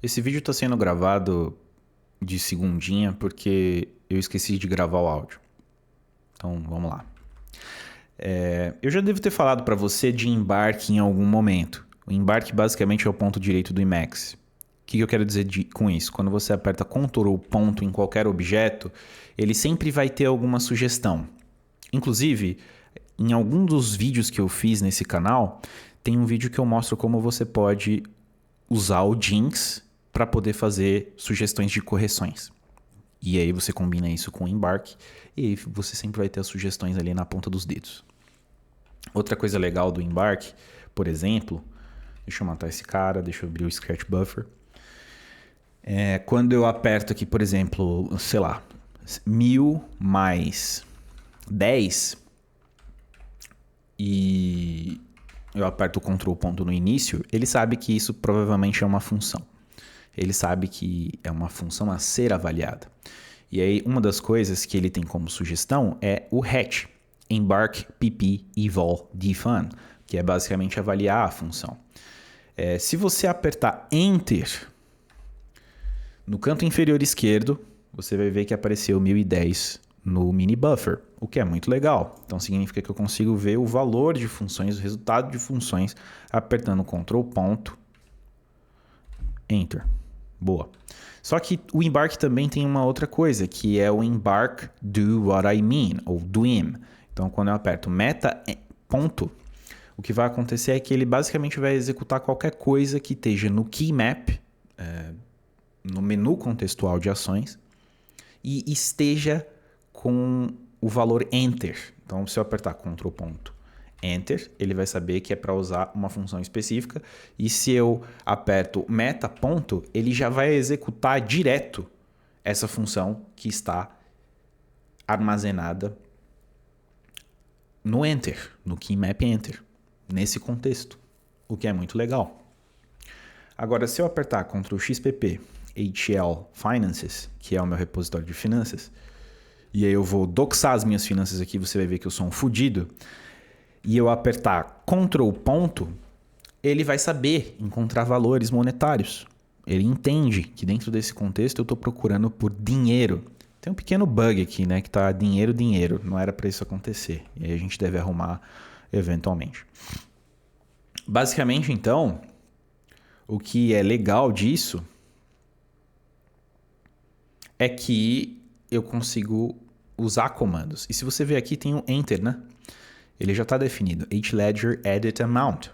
Esse vídeo está sendo gravado de segundinha porque eu esqueci de gravar o áudio. Então, vamos lá. Eu já devo ter falado para você de embarque em algum momento. O embarque basicamente é o ponto direito do Emacs. O que eu quero dizer com isso? Quando você aperta Ctrl ou ponto em qualquer objeto, ele sempre vai ter alguma sugestão. Inclusive, em algum dos vídeos que eu fiz nesse canal, tem um vídeo que eu mostro como você pode usar o Jinx para poder fazer sugestões de correções. E aí você combina isso com o embarque e aí você sempre vai ter as sugestões ali na ponta dos dedos. Outra coisa legal do embarque, por exemplo, deixa eu matar esse cara, deixa eu abrir o Scratch Buffer. Quando eu aperto aqui, por exemplo, sei lá, 1000 mais 10 e eu aperto o Ctrl ponto no início, ele sabe que isso provavelmente é uma função. Ele sabe que é uma função a ser avaliada. E aí, uma das coisas que ele tem como sugestão é o hatch, embark pp evol defun, que é basicamente avaliar a função. Se você apertar Enter, no canto inferior esquerdo, você vai ver que apareceu 1010 no mini buffer, o que é muito legal. Então significa que eu consigo ver o valor de funções, o resultado de funções, apertando Ctrl ponto, Enter. Boa. Só que o embark também tem uma outra coisa, que é o embark do what I mean, ou doim. Então, quando eu aperto meta ponto, o que vai acontecer é que ele basicamente vai executar qualquer coisa que esteja no key map, no menu contextual de ações, e esteja com o valor enter. Então, se eu apertar Ctrl ponto, Enter, ele vai saber que é para usar uma função específica. E se eu aperto meta ponto, ele já vai executar direto essa função que está armazenada no Enter, no keymap Enter, nesse contexto, o que é muito legal. Agora, se eu apertar Ctrl XPP HL Finances, que é o meu repositório de finanças, e aí eu vou doxar as minhas finanças aqui, você vai ver que eu sou um fudido, e eu apertar Ctrl ponto, ele vai saber encontrar valores monetários. Ele entende que dentro desse contexto eu estou procurando por dinheiro. Tem um pequeno bug aqui, né? Que tá dinheiro, dinheiro. Não era para isso acontecer. E aí a gente deve arrumar eventualmente. Basicamente, então, o que é legal disso é que eu consigo usar comandos. E se você ver aqui, tem o Enter, né? Ele já está definido. HLedger Edit Amount.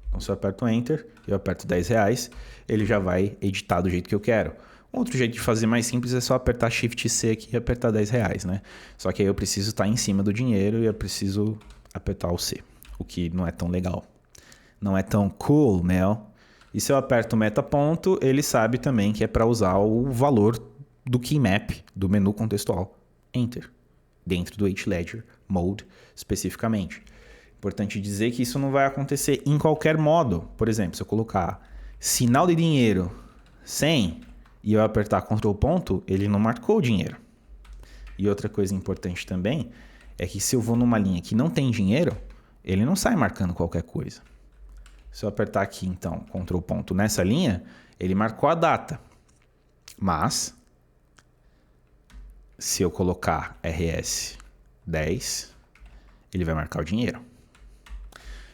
Então, se eu aperto Enter, eu aperto R$10, ele já vai editar do jeito que eu quero. Um outro jeito de fazer mais simples é só apertar Shift C aqui e apertar R$10, né? Só que aí eu preciso estar em cima do dinheiro e eu preciso apertar o C, o que não é tão legal. Não é tão cool, Mel. E se eu aperto meta ponto, ele sabe também que é para usar o valor do keymap, do menu contextual. Enter. Dentro do HLedger Mode especificamente. Importante dizer que isso não vai acontecer em qualquer modo. Por exemplo, se eu colocar sinal de dinheiro 100 e eu apertar Ctrl ponto, ele não marcou o dinheiro. E outra coisa importante também é que se eu vou numa linha que não tem dinheiro, ele não sai marcando qualquer coisa. Se eu apertar aqui então Ctrl ponto nessa linha, ele marcou a data. Mas se eu colocar RS10, ele vai marcar o dinheiro.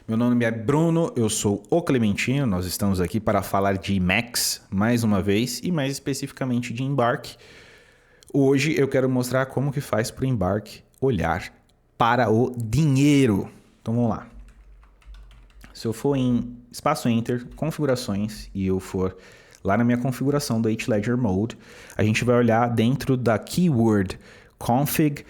Meu nome é Bruno, eu sou o Clementino, nós estamos aqui para falar de Emacs mais uma vez e mais especificamente de embarque. Hoje eu quero mostrar como que faz para o embarque olhar para o dinheiro. Então vamos lá. Se eu for em espaço Enter, configurações e eu for lá na minha configuração do HLedger Mode, a gente vai olhar dentro da keyword config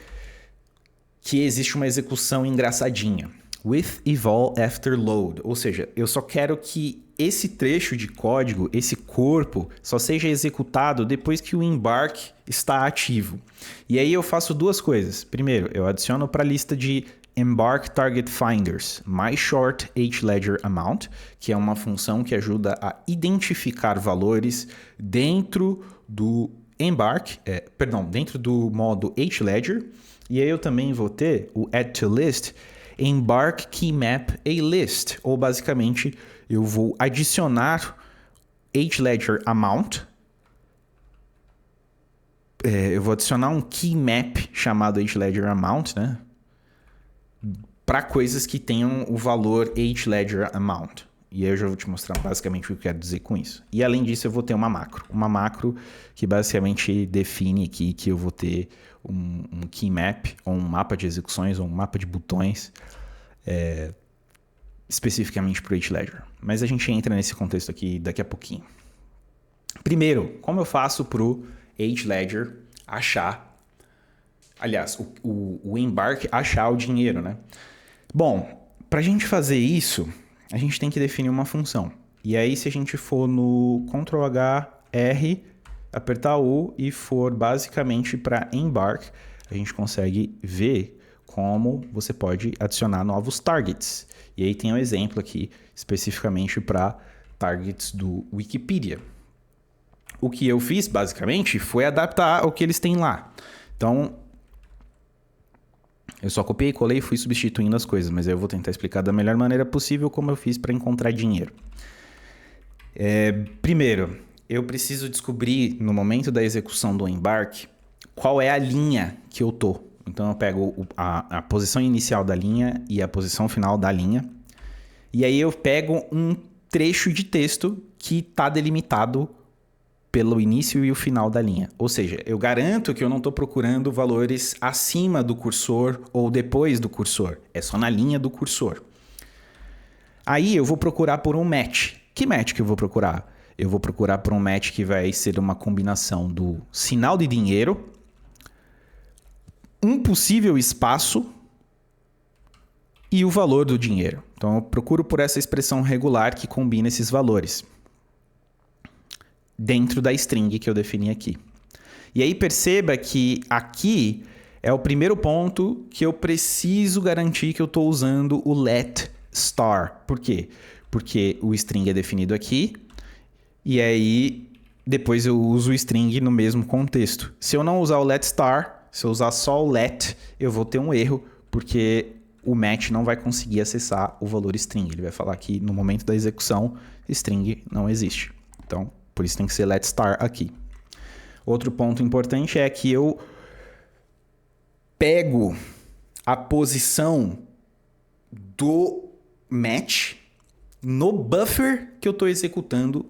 que existe uma execução engraçadinha. With evol after load, ou seja, eu só quero que esse trecho de código, esse corpo, só seja executado depois que o embarque está ativo. E aí eu faço duas coisas. Primeiro, eu adiciono para a lista de Embark Target Finders MyShort HLedger Amount, que é uma função que ajuda a identificar valores dentro do dentro do modo HLedger. E aí eu também vou ter o Add to List Embark Keymap a List, ou basicamente eu vou adicionar hledger amount. Eu vou adicionar um key map chamado hledger amount, né? Para coisas que tenham o valor hledger amount. E aí eu já vou te mostrar basicamente o que eu quero dizer com isso. E além disso eu vou ter uma macro. Uma macro que basicamente define aqui que eu vou ter um key map, ou um mapa de execuções, ou um mapa de botões, especificamente para o hledger. Mas a gente entra nesse contexto aqui daqui a pouquinho. Primeiro, como eu faço para o hledger achar... Aliás, o Embark achar o dinheiro, né? Bom, para a gente fazer isso, a gente tem que definir uma função. E aí, se a gente for no Ctrl+H+R, apertar U e for basicamente para Embark, a gente consegue ver como você pode adicionar novos targets. E aí tem um exemplo aqui, especificamente para targets do Wikipedia. O que eu fiz, basicamente, foi adaptar o que eles têm lá. Então, eu só copiei, colei e fui substituindo as coisas, mas eu vou tentar explicar da melhor maneira possível como eu fiz para encontrar dinheiro. Primeiro, eu preciso descobrir, no momento da execução do embarque, qual é a linha que eu tô. Então, eu pego a posição inicial da linha e a posição final da linha. E aí eu pego um trecho de texto que está delimitado pelo início e o final da linha. Ou seja, eu garanto que eu não estou procurando valores acima do cursor ou depois do cursor. É só na linha do cursor. Aí eu vou procurar por um match. Que match que eu vou procurar? Eu vou procurar por um match que vai ser uma combinação do sinal de dinheiro, um possível espaço e o valor do dinheiro. Então eu procuro por essa expressão regular que combina esses valores dentro da string que eu defini aqui. E aí perceba que aqui é o primeiro ponto que eu preciso garantir que eu estou usando o let star. Por quê? Porque o string é definido aqui e aí depois eu uso o string no mesmo contexto. Se eu não usar o let star, se eu usar só o let, eu vou ter um erro porque o match não vai conseguir acessar o valor string. Ele vai falar que no momento da execução string não existe. Então, por isso tem que ser let star aqui. Outro ponto importante é que eu pego a posição do match no buffer que eu estou executando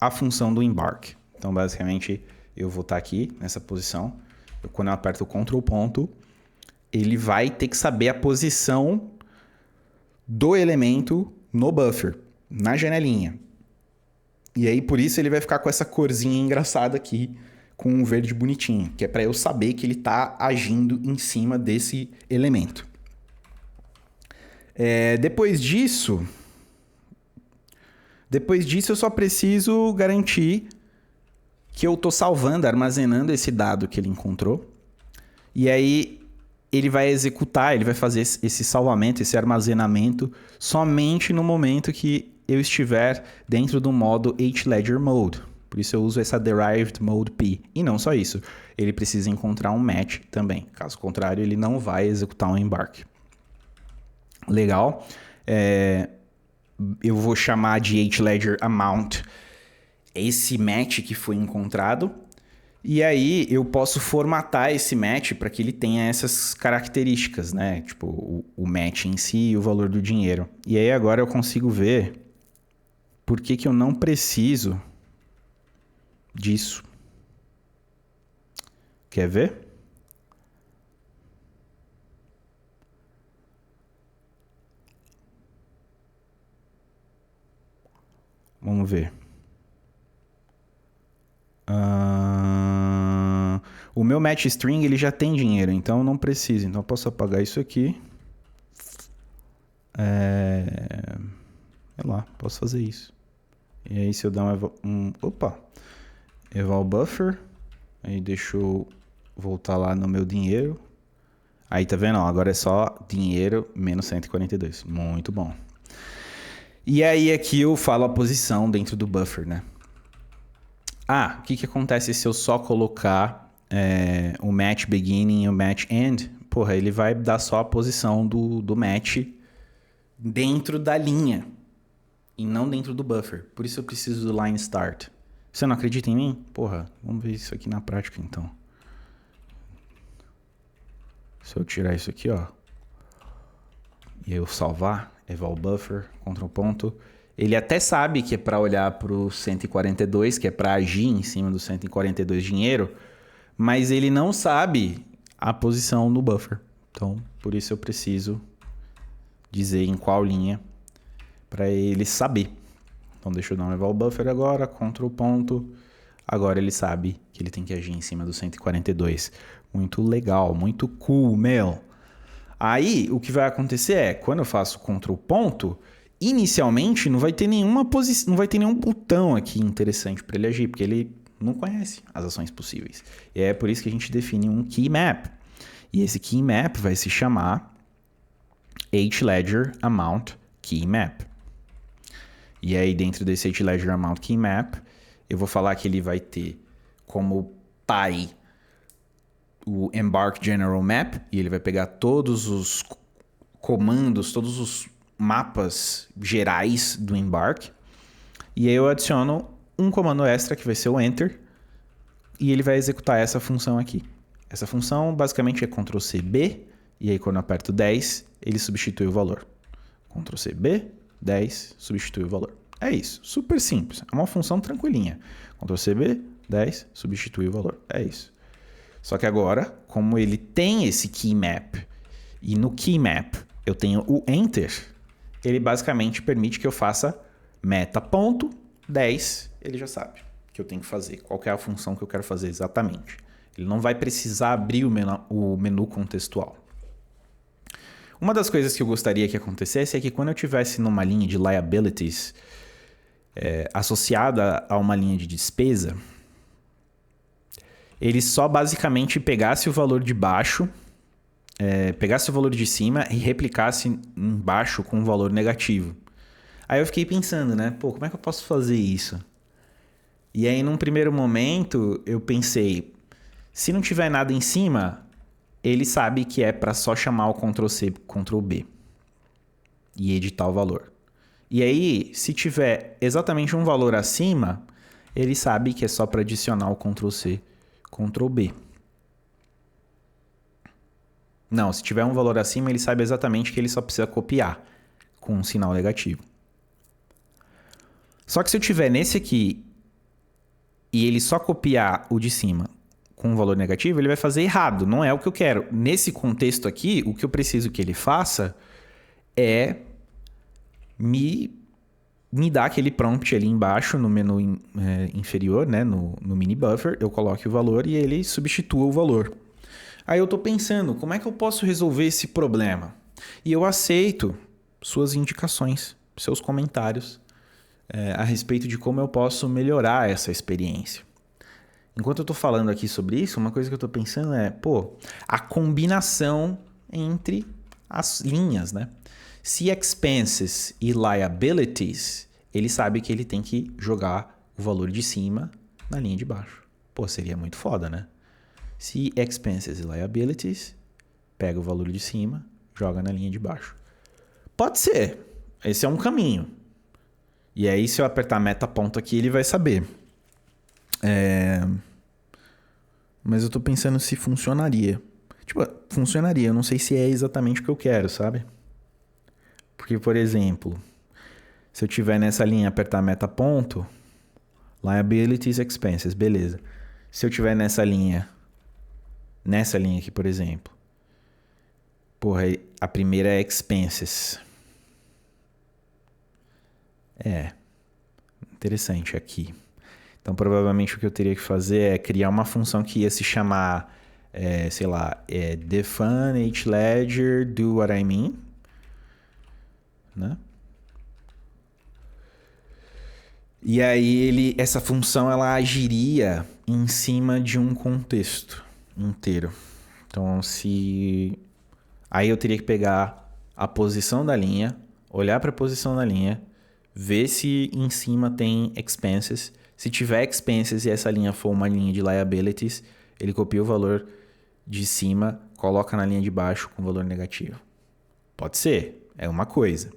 a função do embark. Então, basicamente, eu vou estar aqui nessa posição. Quando eu aperto o Ctrl ponto, ele vai ter que saber a posição do elemento no buffer, na janelinha. E aí, por isso, ele vai ficar com essa corzinha engraçada aqui, com um verde bonitinho, que é para eu saber que ele está agindo em cima desse elemento. Depois disso, eu só preciso garantir que eu estou salvando, armazenando esse dado que ele encontrou. E aí, ele vai executar, ele vai fazer esse salvamento, esse armazenamento, somente no momento que eu estiver dentro do modo hledger mode. Por isso eu uso essa derived mode p. E não só isso, ele precisa encontrar um match também. Caso contrário, ele não vai executar um embarque. Legal. Eu vou chamar de hledger amount esse match que foi encontrado. E aí eu posso formatar esse match para que ele tenha essas características, né? Tipo, o match em si e o valor do dinheiro. E aí agora eu consigo ver por que eu não preciso disso. Quer ver? Vamos ver. O meu match string ele já tem dinheiro, então eu não preciso. Então eu posso apagar isso aqui. Sei lá, posso fazer isso. E aí se eu dar eval buffer, aí deixa eu voltar lá no meu dinheiro. Aí tá vendo? Agora é só dinheiro menos 142. Muito bom. E aí aqui eu falo a posição dentro do buffer, né? O que acontece se eu só colocar o match beginning e o match end? Porra, ele vai dar só a posição do match dentro da linha. e não dentro do buffer. Por isso eu preciso do line start. Você não acredita em mim? Porra, vamos ver isso aqui na prática então. Se eu tirar isso aqui, ó, e eu salvar, eval buffer, Ctrl ponto, ele até sabe que é para olhar para o 142, que é para agir em cima do 142 dinheiro, mas ele não sabe a posição no buffer. Então, por isso eu preciso dizer em qual linha para ele saber. Então, deixa eu dar um eval buffer agora, Ctrl ponto. Agora ele sabe que ele tem que agir em cima do 142. Muito legal, muito cool, meu. Aí, o que vai acontecer é, quando eu faço Ctrl ponto, inicialmente não vai ter nenhuma posição, não vai ter nenhum botão aqui interessante para ele agir, porque ele não conhece as ações possíveis. E é por isso que a gente define um key map. E esse key map vai se chamar HLedger Amount Key Map. E aí, dentro desse HLedger Amount Key Map, eu vou falar que ele vai ter como pai o Embark General Map, e ele vai pegar todos os comandos, todos os mapas gerais do Embark. E aí eu adiciono um comando extra, que vai ser o Enter, e ele vai executar essa função aqui. Essa função basicamente é Ctrl+C, B, e aí quando eu aperto 10, ele substitui o valor. Ctrl+C, B, 10, substitui o valor. É isso, super simples, é uma função tranquilinha. Ctrl+C, B, 10, substitui o valor, é isso. Só que agora, como ele tem esse key map, e no key map eu tenho o Enter, ele basicamente permite que eu faça meta.10, ele já sabe que eu tenho que fazer, qual que é a função que eu quero fazer exatamente. Ele não vai precisar abrir o menu contextual. Uma das coisas que eu gostaria que acontecesse é que quando eu estivesse numa linha de liabilities associada a uma linha de despesa, ele só basicamente pegasse o valor de baixo, pegasse o valor de cima e replicasse embaixo com um valor negativo. Aí eu fiquei pensando, né? Pô, como é que eu posso fazer isso? E aí, num primeiro momento, eu pensei, se não tiver nada em cima, ele sabe que é para só chamar o Ctrl+C, Ctrl+B e editar o valor. E aí, se tiver exatamente um valor acima, ele sabe que é só para adicionar o Ctrl+C, Ctrl+B. Não, se tiver um valor acima, ele sabe exatamente que ele só precisa copiar com um sinal negativo. Só que se eu tiver nesse aqui e ele só copiar o de cima com um valor negativo, ele vai fazer errado. Não é o que eu quero. Nesse contexto aqui, o que eu preciso que ele faça é me dar aquele prompt ali embaixo no menu inferior, né, no mini buffer, eu coloque o valor e ele substitua o valor. Aí eu estou pensando, como é que eu posso resolver esse problema? E eu aceito suas indicações, seus comentários a respeito de como eu posso melhorar essa experiência. Enquanto eu estou falando aqui sobre isso, uma coisa que eu estou pensando é, a combinação entre as linhas, né? Se expenses e liabilities, ele sabe que ele tem que jogar o valor de cima na linha de baixo. Seria muito foda, né? Se expenses e liabilities, pega o valor de cima, joga na linha de baixo. Pode ser. Esse é um caminho. E aí, se eu apertar meta ponto aqui, ele vai saber. Mas eu tô pensando se funcionaria. Funcionaria. Eu não sei se é exatamente o que eu quero, sabe? Porque, por exemplo, se eu tiver nessa linha apertar meta ponto, liabilities, expenses, beleza. Se eu tiver nessa linha aqui, por exemplo, a primeira é expenses. Interessante aqui. Então, provavelmente o que eu teria que fazer é criar uma função que ia se chamar, define HLedger do what I mean, né? E aí essa função ela agiria em cima de um contexto inteiro. Então, aí eu teria que pegar a posição da linha, olhar para a posição da linha, ver se em cima tem expenses. Se tiver expenses e essa linha for uma linha de liabilities, ele copia o valor de cima, coloca na linha de baixo com valor negativo. Pode ser, é uma coisa.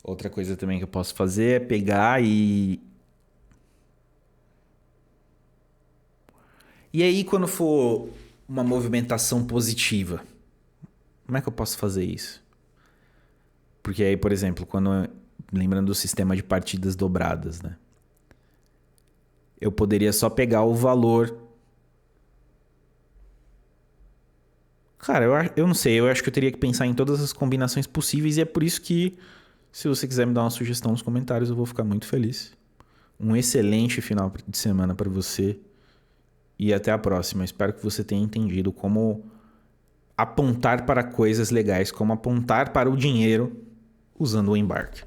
Outra coisa também que eu posso fazer é pegar e... E aí, quando for uma movimentação positiva, como é que eu posso fazer isso? Porque aí, por exemplo, lembrando do sistema de partidas dobradas, né? Eu poderia só pegar o valor. Cara, eu não sei. Eu acho que eu teria que pensar em todas as combinações possíveis. E é por isso que, se você quiser me dar uma sugestão nos comentários, eu vou ficar muito feliz. Um excelente final de semana para você. E até a próxima. Espero que você tenha entendido como apontar para coisas legais, como apontar para o dinheiro usando o embarque.